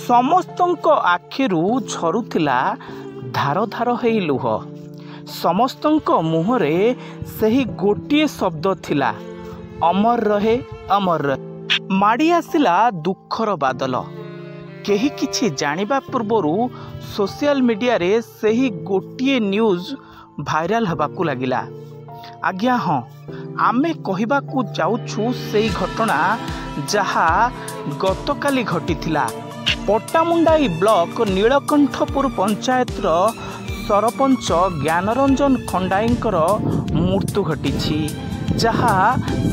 ସମସ୍ତଙ୍କ ଆଖିରୁ ଝରୁଥିଲା ଧାର ଧାର ହେଇ ଲୁହ। ସମସ୍ତଙ୍କ ମୁହଁରେ ସେହି ଗୋଟିଏ ଶବ୍ଦ ଥିଲା, ଅମର ରହେ ଅମର ରହେ। ମାଡ଼ି ଆସିଲା ଦୁଃଖର ବାଦଲ। କେହି କିଛି ଜାଣିବା ପୂର୍ବରୁ ସୋସିଆଲ ମିଡ଼ିଆରେ ସେହି ଗୋଟିଏ ନ୍ୟୁଜ୍ ଭାଇରାଲ ହେବାକୁ ଲାଗିଲା। ଆଜ୍ଞା ହଁ, ଆମେ କହିବାକୁ ଯାଉଛୁ ସେଇ ଘଟଣା ଯାହା ଗତକାଲି ଘଟିଥିଲା। ପଟ୍ଟାମୁଣ୍ଡାଇ ବ୍ଲକ ନୀଳକଣ୍ଠପୁର ପଞ୍ଚାୟତର ସରପଞ୍ଚ ଜ୍ଞାନରଞ୍ଜନ ଖଣ୍ଡାଇଙ୍କର ମୃତ୍ୟୁ ଘଟିଛି, ଯାହା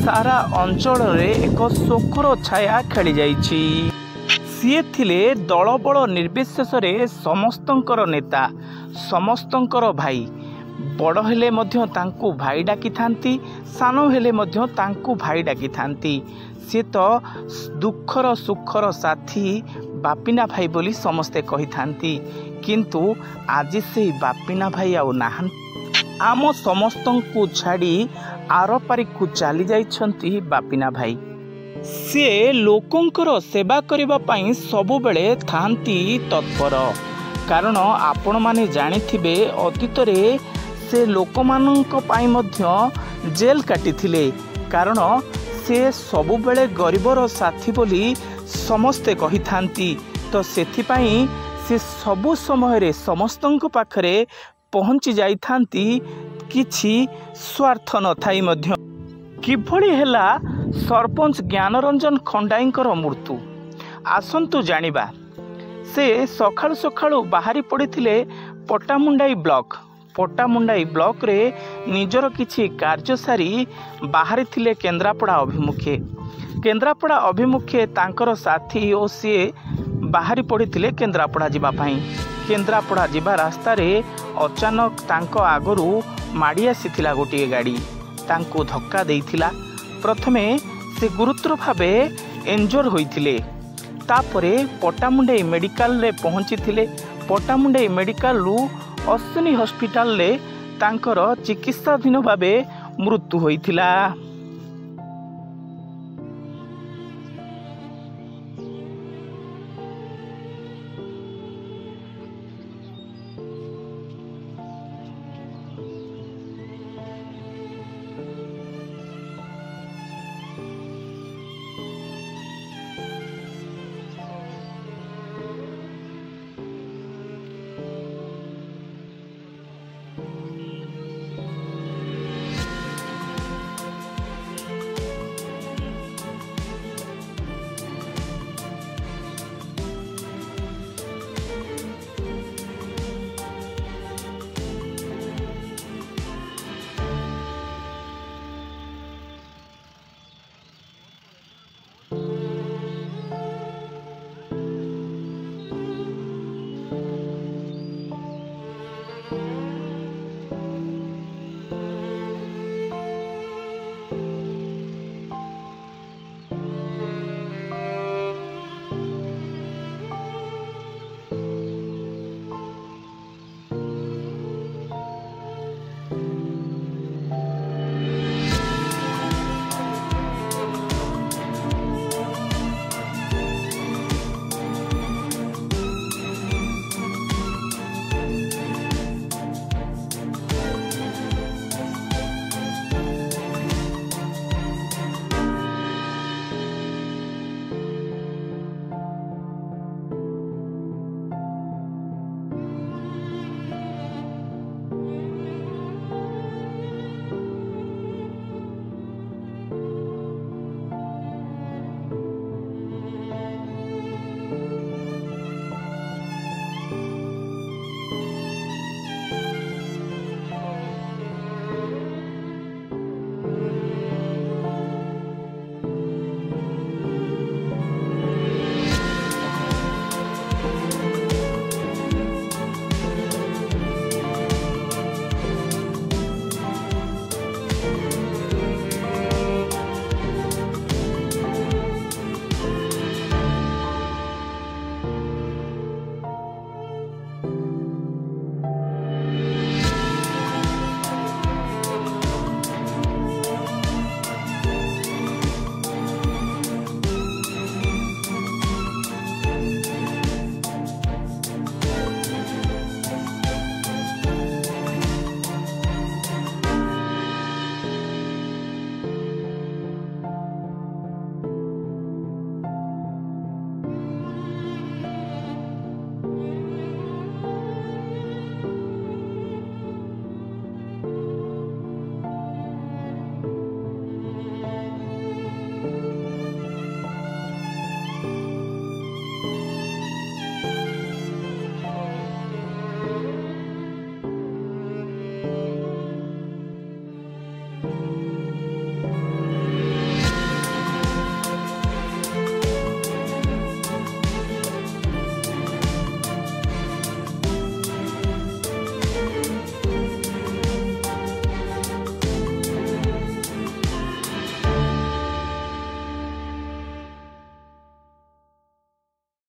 ସାରା ଅଞ୍ଚଳରେ ଏକ ଶୋକର ଛାୟା ଖେଳିଯାଇଛି। ସିଏ ଥିଲେ ଦଳବଳ ନିର୍ବିଶେଷରେ ସମସ୍ତଙ୍କର ନେତା, ସମସ୍ତଙ୍କର ଭାଇ। ବଡ଼ ହେଲେ ମଧ୍ୟ ତାଙ୍କୁ ଭାଇ ଡାକିଥାନ୍ତି, ସାନ ହେଲେ ମଧ୍ୟ ତାଙ୍କୁ ଭାଇ ଡାକିଥାନ୍ତି। ସିଏ ତ ଦୁଃଖର ସୁଖର ସାଥୀ ବାପିନା ଭାଇ ବୋଲି ସମସ୍ତେ କହିଥାନ୍ତି। କିନ୍ତୁ ଆଜି ସେହି ବାପିନା ଭାଇ ଆଉ ନାହାନ୍ତି। ଆମ ସମସ୍ତଙ୍କୁ ଛାଡ଼ି ଆରପାରିକୁ ଚାଲି ଯାଇଛନ୍ତି ବାପିନା ଭାଇ। ସିଏ ଲୋକଙ୍କର ସେବା କରିବା ପାଇଁ ସବୁବେଳେ ଥାନ୍ତି ତତ୍ପର। କାରଣ ଆପଣମାନେ ଜାଣିଥିବେ ଅତୀତରେ ସେ ଲୋକମାନଙ୍କ ପାଇଁ ମଧ୍ୟ ଜେଲ କାଟିଥିଲେ। କାରଣ ସେ ସବୁବେଳେ ଗରିବର ସାଥୀ ବୋଲି ସମସ୍ତେ କହିଥାନ୍ତି। ତ ସେଥିପାଇଁ ସେ ସବୁ ସମୟରେ ସମସ୍ତଙ୍କ ପାଖରେ ପହଞ୍ଚି ଯାଇଥାନ୍ତି, କିଛି ସ୍ୱାର୍ଥ ନଥାଇ ମଧ୍ୟ। କିଭଳି ହେଲା ସରପଞ୍ଚ ଜ୍ଞାନରଞ୍ଜନ ଖଣ୍ଡାଇଙ୍କର ମୃତ୍ୟୁ? ଆସନ୍ତୁ ଜାଣିବା। ସେ ସକାଳୁ ସକାଳୁ ବାହାରି ପଡ଼ିଥିଲେ ପଟ୍ଟାମୁଣ୍ଡାଇ ବ୍ଲକ। ପଟ୍ଟାମୁଣ୍ଡାଇ ବ୍ଲକରେ ନିଜର କିଛି କାର୍ଯ୍ୟ ସାରି ବାହାରିଥିଲେ କେନ୍ଦ୍ରାପଡ଼ା ଅଭିମୁଖେ। କେନ୍ଦ୍ରାପଡ଼ା ଅଭିମୁଖେ ତାଙ୍କର ସାଥୀ ଓ ସିଏ ବାହାରି ପଡ଼ିଥିଲେ କେନ୍ଦ୍ରାପଡ଼ା ଯିବା ପାଇଁ। କେନ୍ଦ୍ରାପଡ଼ା ଯିବା ରାସ୍ତାରେ ଅଚାନକ ତାଙ୍କ ଆଗରୁ ମାଡ଼ି ଆସିଥିଲା ଗୋଟିଏ ଗାଡ଼ି। ତାଙ୍କୁ ଧକ୍କା ଦେଇଥିଲା। ପ୍ରଥମେ ସେ ଗୁରୁତର ଭାବେ ଇଞ୍ଜୋର ହୋଇଥିଲେ। ତାପରେ ପଟ୍ଟାମୁଣ୍ଡାଇ ମେଡ଼ିକାଲରେ ପହଞ୍ଚିଥିଲେ। ପଟ୍ଟାମୁଣ୍ଡାଇ ମେଡ଼ିକାଲରୁ ଅଶ୍ୱିନୀ ହସ୍ପିଟାଲରେ ତାଙ୍କର ଚିକିତ୍ସାଧୀନ ଭାବେ ମୃତ୍ୟୁ ହୋଇଥିଲା।